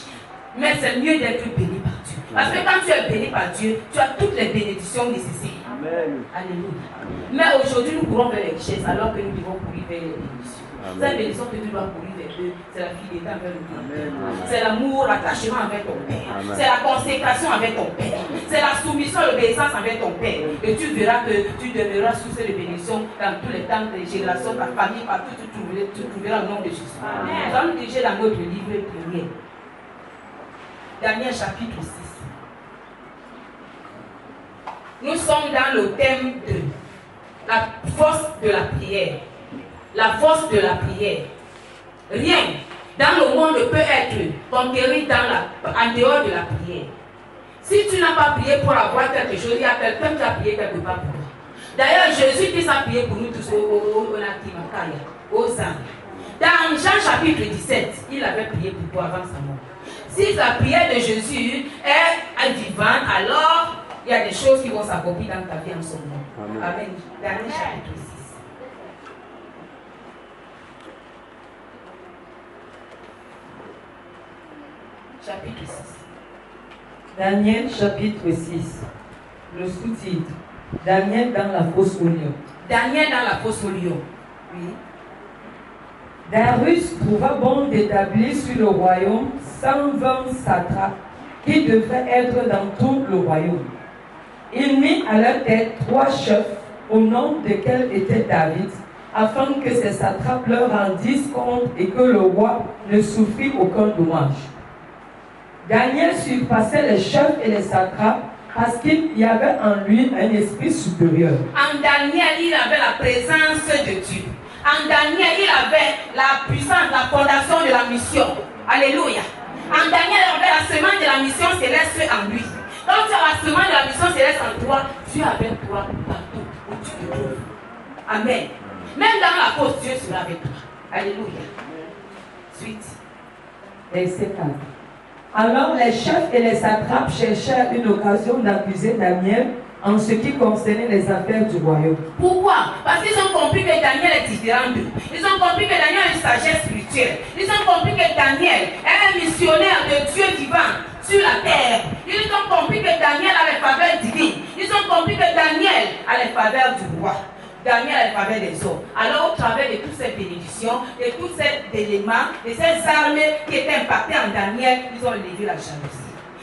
mais c'est mieux d'être béni par Dieu. Parce que quand tu es béni par Dieu, tu as toutes les bénédictions nécessaires. Amen. Alléluia. Mais aujourd'hui, nous courons vers les richesses alors que nous devons courir vers les bénédictions. Cette bénédiction que tu dois courir vers Dieu, c'est la fidélité envers le Dieu. C'est l'amour, l'attachement avec ton Père. C'est la consécration avec ton Père. C'est la soumission, l'obéissance avec ton Père. Et tu verras que tu demeureras sous cette bénédiction dans tous les temps, les générations, ta famille, partout, tu trouveras le nom de Jésus. Nous allons diriger dans notre livre prière. Daniel chapitre 6. Nous sommes dans le thème de la force de la prière. La force de la prière. Rien dans le monde peut être conquéri en dehors de la prière. Si tu n'as pas prié pour avoir quelque chose, il y a quelqu'un qui a prié quelque part pour toi. D'ailleurs, Jésus qui a prié pour nous tous aux âmes. Dans Jean chapitre 17, il avait prié pour toi avant sa mort. Si la prière de Jésus est divine, alors il y a des choses qui vont s'accomplir dans ta vie en ce moment. Amen. Amen. Daniel chapitre 6. Chapitre 6. Daniel chapitre 6. Le sous-titre. Daniel dans la fosse au lion. Daniel dans la fosse au lion. Oui. Darius trouva bon d'établir sur le royaume 120 satrapes qui devraient être dans tout le royaume. Il mit à leur tête 3 chefs, au nom desquels était David, afin que ces satrapes leur rendissent compte et que le roi ne souffrit aucun dommage. Daniel surpassait les chefs et les satrapes parce qu'il y avait en lui un esprit supérieur. En Daniel, il avait la présence de Dieu. En Daniel, il avait la puissance, la fondation de la mission. Alléluia. En Daniel, il avait la semence de la mission céleste en lui. Quand tu as la semence de la mission céleste en toi, Dieu est avec toi partout où tu te trouves. Amen. Même dans la fosse, Dieu sera avec toi. Alléluia. Suite. Verset 4. Alors les chefs et les satrapes cherchèrent une occasion d'accuser Daniel en ce qui concernait les affaires du royaume. Pourquoi? Parce qu'ils ont compris que Daniel est différent d'eux. Ils ont compris que Daniel a une sagesse spirituelle. Ils ont compris que Daniel est un missionnaire de Dieu divin sur la terre. Ils ont compris que Daniel a les faveurs divines. Ils ont compris que Daniel a les faveurs du roi. Daniel a les faveurs des hommes. Alors au travers de toutes ces bénédictions, de tous ces éléments, de ces armes qui étaient impactées en Daniel, ils ont levé la jalousie.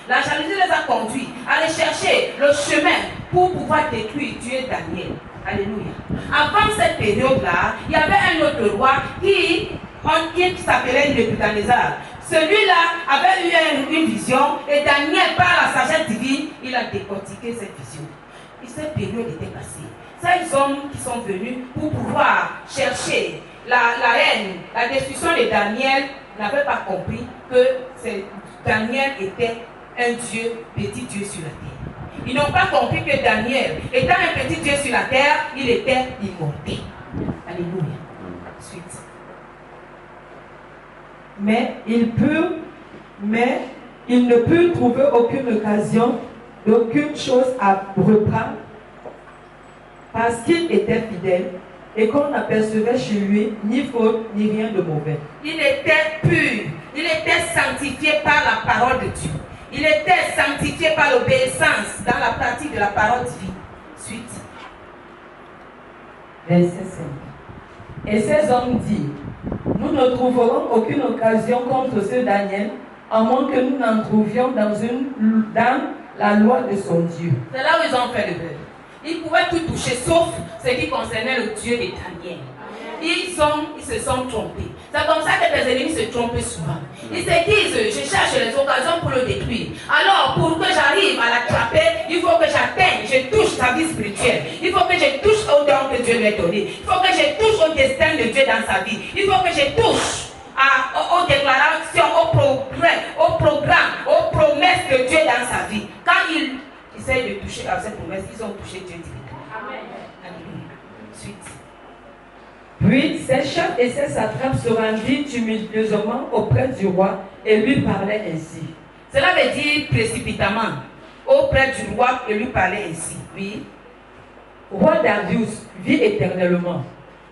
La jalousie les a conduits à aller chercher le chemin pour pouvoir détruire Dieu Daniel. Alléluia. Avant cette période-là, il y avait un autre roi qui s'appelait Nebuchadnezzar. Celui-là avait eu une vision et Daniel, par la sagesse divine, il a décortiqué cette vision. Et cette période était passée. Ces hommes qui sont venus pour pouvoir chercher la haine, la destruction de Daniel, n'avaient pas compris que Daniel était un Dieu, petit Dieu sur la terre. Ils n'ont pas compris que Daniel, étant un petit Dieu sur la terre, il était immortel. Alléluia. Suite. Mais il ne put trouver aucune occasion d'aucune chose à reprendre parce qu'il était fidèle et qu'on n'apercevait chez lui ni faute ni rien de mauvais. Il était pur, il était sanctifié par la parole de Dieu. Il était sanctifié par l'obéissance dans la pratique de la parole divine. Suite. Verset 5. Et ces hommes dirent, nous ne trouverons aucune occasion contre ce Daniel, à moins que nous n'en trouvions dans la loi de son Dieu. C'est là où ils ont fait le bœuf. Ils pouvaient tout toucher, sauf ce qui concernait le Dieu de Daniel. Ils se sont trompés. C'est comme ça que les ennemis se trompent souvent. Ils se disent, je cherche les occasions pour le détruire. Alors, pour que j'arrive à l'attraper, il faut que j'atteigne, je touche sa vie spirituelle. Il faut que je touche au don que Dieu lui a donné. Il faut que je touche au destin de Dieu dans sa vie. Il faut que je touche aux déclarations, au programme, aux promesses de Dieu dans sa vie. Quand ils essayent de toucher à cette promesse, ils ont touché Dieu directement. Amen. Alléluia. Suite. Puis ses chefs et ses satrapes se rendirent tumultueusement auprès du roi et lui parlaient ainsi. Cela veut dire précipitamment auprès du roi et lui parlaient ainsi. Oui. Roi Darius vit éternellement.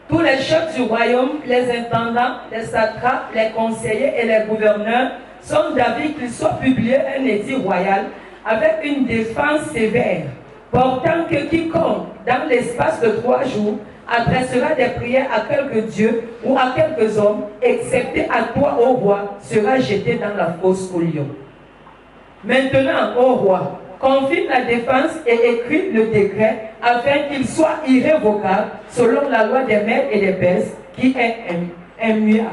Tous les chefs du royaume, les intendants, les satrapes, les conseillers et les gouverneurs sont d'avis qu'il soit publié un édit royal avec une défense sévère, portant que quiconque, dans l'espace de 3 jours, adressera des prières à quelque dieu ou à quelques hommes, excepté à toi, ô roi, sera jeté dans la fosse au lion. Maintenant, ô roi, confirme la défense et écris le décret afin qu'il soit irrévocable selon la loi des mers et des Perses qui est immuable.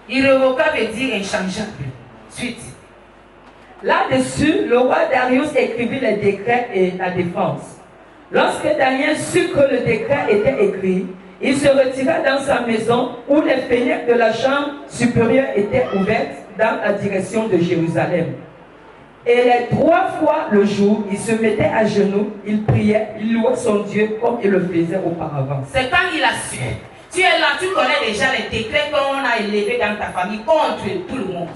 Irrévocable veut dire inchangeable. Suite. Là-dessus, le roi Darius écrivit les décrets et la défense. Lorsque Daniel sut que le décret était écrit, il se retira dans sa maison où les fenêtres de la chambre supérieure étaient ouvertes dans la direction de Jérusalem. Et les 3 fois le jour, il se mettait à genoux, il priait, il louait son Dieu comme il le faisait auparavant. C'est quand il a su. Tu es là, tu connais déjà les décrets qu'on a élevés dans ta famille contre tout le monde.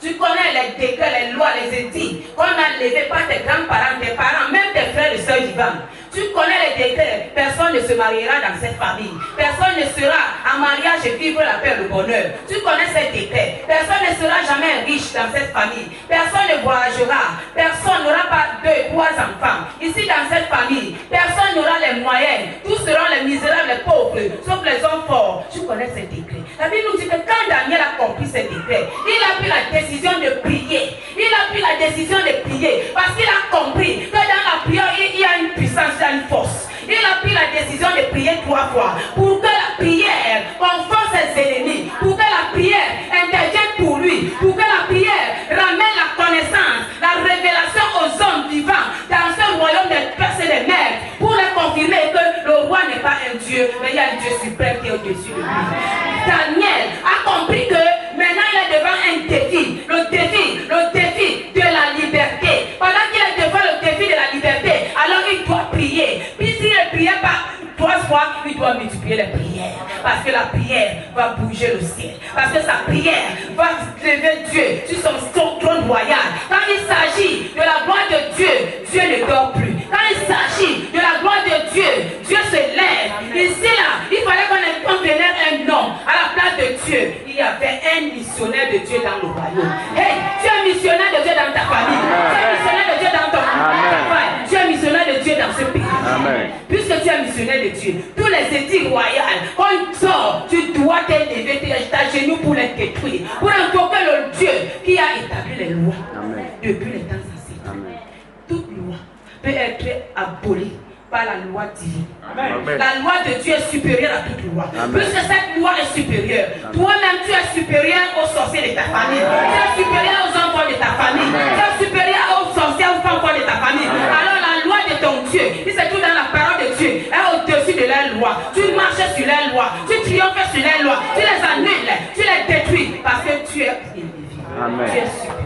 Tu connais les décrets, les lois, les édits qu'on a élevés par tes grands-parents, tes parents, même tes frères et sœurs vivants. Tu connais les décrets. Personne ne se mariera dans cette famille. Personne ne sera en mariage et vivre la paix et le bonheur. Tu connais ces décrets. Personne ne sera jamais riche dans cette famille. Personne ne voyagera. Personne n'aura pas 2, 3 enfants. Ici dans cette famille, personne n'aura les moyens. Tous seront les misérables, les pauvres, sauf les hommes forts. Tu connais ces décrets. La Bible nous dit que quand Daniel a compris ces décrets, il a pris la décision de prier. Il a pris la décision de prier parce qu'il a compris que dans la prière, il y a une puissance, il y a une force. Il a pris la décision de prier 3 fois pour que la prière renforce ses ennemis, pour que la prière intervienne pour lui, pour que la prière ramène la connaissance, la révélation aux hommes vivants dans ce royaume des Perses et des mers, pour les confirmer que le roi n'est pas un Dieu, mais il y a un Dieu suprême qui est au-dessus de lui. Daniel a compris que maintenant il est devant un défi, le défi de la liberté. Pendant qu'il est devant le défi de la liberté, alors il doit prier. Puis s'il ne priait pas 3 fois, il doit multiplier les prières. Parce que la prière va bouger le ciel. Parce que sa prière va lever Dieu sur son trône royal. Quand il s'agit de la gloire de Dieu, Dieu ne dort plus. Quand il s'agit de la gloire de Dieu, Dieu se lève. Ici, là, il fallait qu'on vénère un homme à la place de Dieu. Il y avait un missionnaire de Dieu dans le royaume. Hey, tu es missionnaire de Dieu dans ta famille. Tu es missionnaire de Dieu dans ton travail. Tu es missionnaire de Dieu dans ce pays. Amen. Puisque tu es missionnaire de Dieu, tous les édits royaux, quand tu sors, tu dois t'élever, ta genou pour les détruire. Pour invoquer le Dieu qui a établi les lois. Amen. Depuis les temps anciens. Amen. Toute loi peut être abolie par la loi divine. Amen. La loi de Dieu est supérieure à toute loi. Amen. Puisque cette loi est supérieure, toi-même tu es supérieur aux sorciers de ta famille. Tu es supérieur aux enfants de ta famille. Tu es supérieur aux sorciers, aux enfants de ta famille. Alors la loi de ton Dieu, il se trouve dans la parole de Dieu, est au-dessus de la loi. Tu marches sur la loi, tu triomphes sur la loi, tu les annules, tu les détruis parce que tu es élevé. Amen. Tu es supérieur.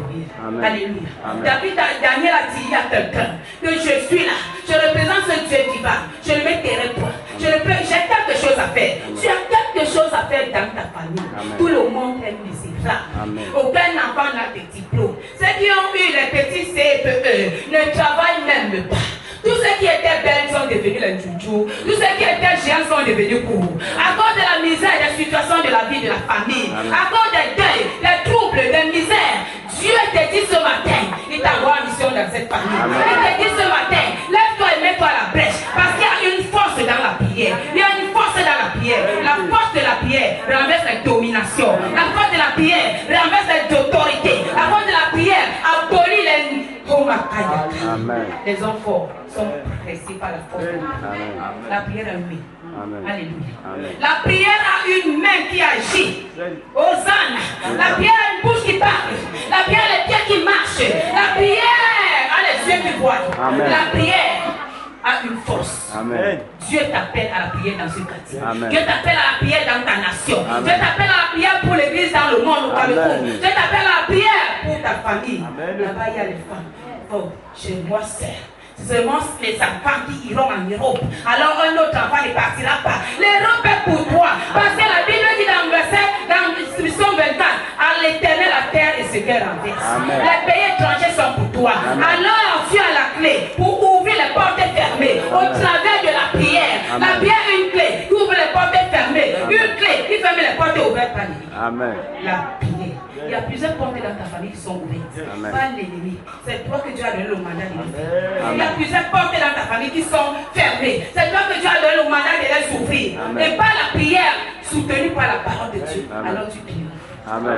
Amen. Alléluia. Amen. Daniel a dit à quelqu'un que je suis là, je représente ce Dieu divin, je ne me tairai pas. J'ai quelque chose à faire. Tu as quelque chose à faire dans ta famille. Amen. Tout le monde est misérable. Amen. Aucun enfant n'a de diplôme. Ceux qui ont eu les petits CPE ne travaillent même pas. Tous ceux qui étaient belles sont devenus les joujou. Tous ceux qui étaient géants sont devenus courts. À cause de la misère et des situations de la vie de la famille. Amen. À cause des deuils, des troubles, des misères. Dieu te dit ce matin, il t'envoie en mission dans cette famille. Amen. Il te dit ce matin, lève-toi et mets-toi à la brèche. Parce qu'il y a une force dans la prière. Il y a une force dans la prière. La force de la prière renverse les dominations. La force de la prière renverse les autorités. La force de la prière abolit les... Amen. Les hommes forts sont pressés par la force de la prière. Amen. La prière a une main. Amen. Alléluia. Amen. La prière a une main qui agit. Hosanna. La prière a une bouche qui parle. La prière a les pieds qui marchent. La prière a les yeux qui voient. Amen. La prière a une force. Amen. Dieu t'appelle à la prière dans ce quartier. Amen. Dieu t'appelle à la prière dans ta nation. Amen. Dieu t'appelle à la prière pour l'église dans le monde, au Cameroun. Amen. Dieu t'appelle à la prière pour ta famille. Amen. Là-bas, il y a les femmes. Oh, chez moi, c'est seulement les enfants qui iront en Europe. Alors un autre enfant ne partira pas. L'Europe est pour toi. Parce que la Bible dit dans le verset, dans Psaume 24, à l'éternel la terre et ce qu'elle renverse. Amen. Les pays étrangers sont pour toi. Amen. Alors tu as la clé pour ouvrir les portes fermées au travers de la prière. Amen. La prière est une clé qui ouvre les portes fermées. Amen. Une clé qui ferme les portes ouvertes par l'ennemi. Amen. La prière. Il y a plusieurs portes dans ta famille qui sont ouvertes. Amen. Pas l'ennemi. C'est toi que Dieu a donné le mandat de les faire. Amen. Il y a plusieurs portes dans ta famille qui sont fermées. C'est toi que Dieu a donné le mandat de les ouvrir. Amen. Et par la prière soutenue par la parole de Dieu. Amen. Alors tu pries. Amen.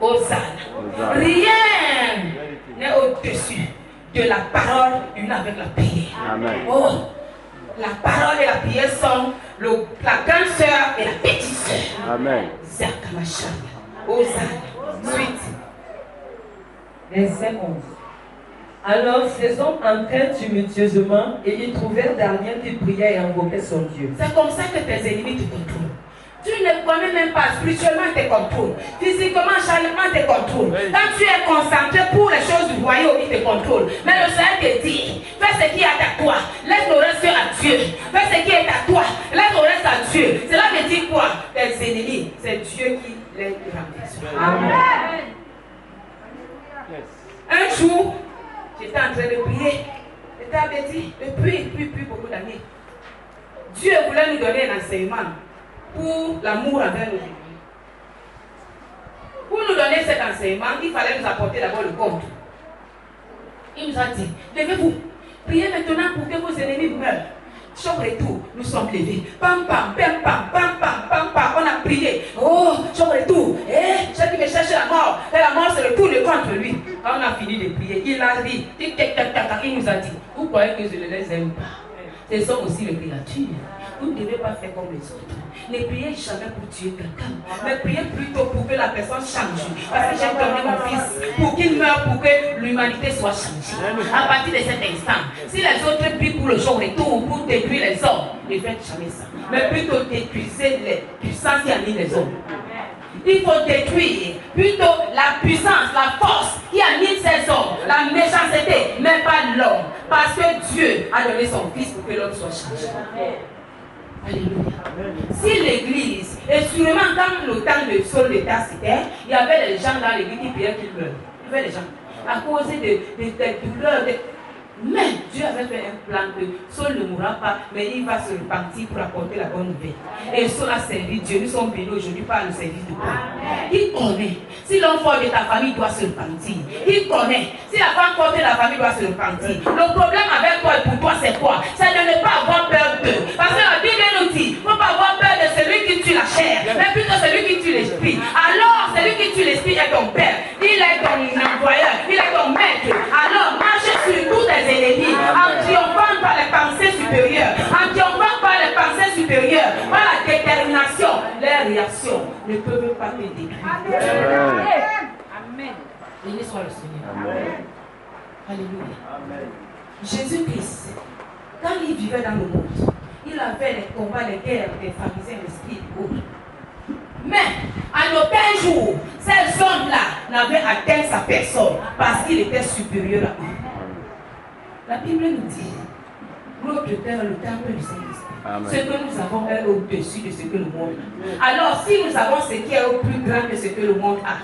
Hosanna. Hosanna. Rien n'est au-dessus de la parole une avec la prière. Amen. Oh, la parole et la prière sont la grande sœur et la petite sœur. Amen. Zakamashaya. Hosanna. Suite. Verset 11. Alors ces hommes entrèrent tumultueusement et ils trouvèrent Daniel qui priait et invoquait son Dieu. C'est comme ça que tes ennemis te contrôlent. Tu ne connais même pas, spirituellement te contrôle, physiquement, charnellement te contrôle. Quand tu es concentré pour les choses du royaume, il te contrôle. Mais le Seigneur te dit, fais ce qui est à toi, laisse le reste à Dieu. Fais ce qui est à toi, laisse le reste à Dieu. Cela veut dire quoi? Tes ennemis, c'est Dieu qui les renverse. Amen. Un jour, j'étais en train de prier. J'étais averti depuis beaucoup d'années. Dieu voulait nous donner un enseignement pour l'amour envers nos ennemis. Pour nous donner cet enseignement, il fallait nous apporter d'abord le compte. Il nous a dit, levez-vous, priez maintenant pour que vos ennemis meurent. Chambre et tout, nous sommes levés. Pam pam, pam pam, pam pam, pam pam, on a prié. Oh, chambre et tout. Ceux qui me cherchent la mort, et la mort se retourne contre lui. Quand on a fini de prier, il a ri. Il nous a dit, vous croyez que je ne les aime pas? Ce sont aussi les créatures. Vous ne devez pas faire comme les autres. Ne priez jamais pour tuer quelqu'un, mais priez plutôt pour que la personne change. Parce que j'ai donné mon fils pour qu'il meure, pour que l'humanité soit changée. À partir de cet instant, si les autres prient pour le jour et tout, pour détruire les hommes, ne faites jamais ça. Mais plutôt détruisez les puissances qui animent les hommes. Il faut détruire plutôt la puissance, la force qui anime ces hommes, la méchanceté, mais pas l'homme. Parce que Dieu a donné son fils pour que l'homme soit changé. Alléluia. Si l'église, et sûrement quand le temps de Saul d'État c'était, il y avait des gens dans l'église qui priaient qu'ils meurent. Il y avait des gens. À cause des douleurs, Mais Dieu avait fait un plan que Saul ne mourra pas, mais il va se repentir pour apporter la bonne nouvelle. Et Saul a servi Dieu. Nous sommes bénis aujourd'hui par le service de Dieu. Il connaît. Si l'enfant de ta famille doit se repentir, il connaît. Si la femme forte de la famille doit se repentir. Le problème avec toi et pour toi, c'est quoi? C'est de ne pas avoir peur d'eux. Parce que la Bible nous dit, il ne faut pas avoir peur de celui qui tue la chair, mais plutôt celui qui tue l'esprit. Alors, celui qui tue l'esprit est ton père. Il est ton employeur. Il est ton maître. Alors, marche sur tous tes ennemis en triomphant par les pensées supérieures. En triomphant par les pensées supérieures. Par la détermination. Les réactions ne peuvent pas te détruire. Amen. Béni soit le Seigneur. Amen. Alléluia. Amen. Jésus-Christ, quand il vivait dans le monde, il avait les combats, les guerres des pharisiens, des scribes et autres. Mais, en aucun jour, ces hommes-là n'avaient atteint sa personne parce qu'il était supérieur à eux. La Bible nous dit, notre terre, le temple du Saint-Esprit. Ce que nous avons est au-dessus de ce que le monde a. Alors, si nous avons ce qui est au plus grand que ce que le monde a,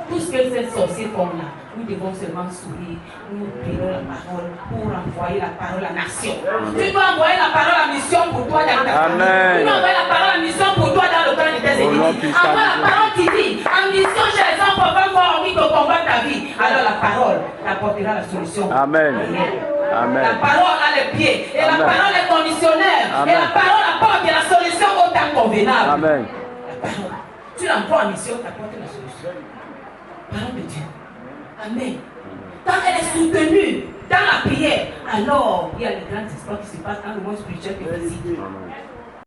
tout ce que ces sorciers font là, nous devons seulement sourire, nous prions la parole pour envoyer la parole à la nation. Tu dois envoyer la parole à la mission pour toi dans ta famille. Tu dois envoyer la parole à la mission pour toi dans le camp de tes ennemis. Envoie la parole divine. En mission chez les enfants, va voir envie de combattre ta vie. Alors la parole t'apportera la solution. Amen. Amen. La parole a les pieds. Et la parole est conditionnelle. Et la parole apporte la solution au temps convenable. Amen. La parole. Tu l'envoies en mission, t'apporte la solution. Parole de Dieu. Amen. Quand elle est soutenue dans la prière, alors il y a les grands espoirs qui se passent dans le monde spirituel et physique.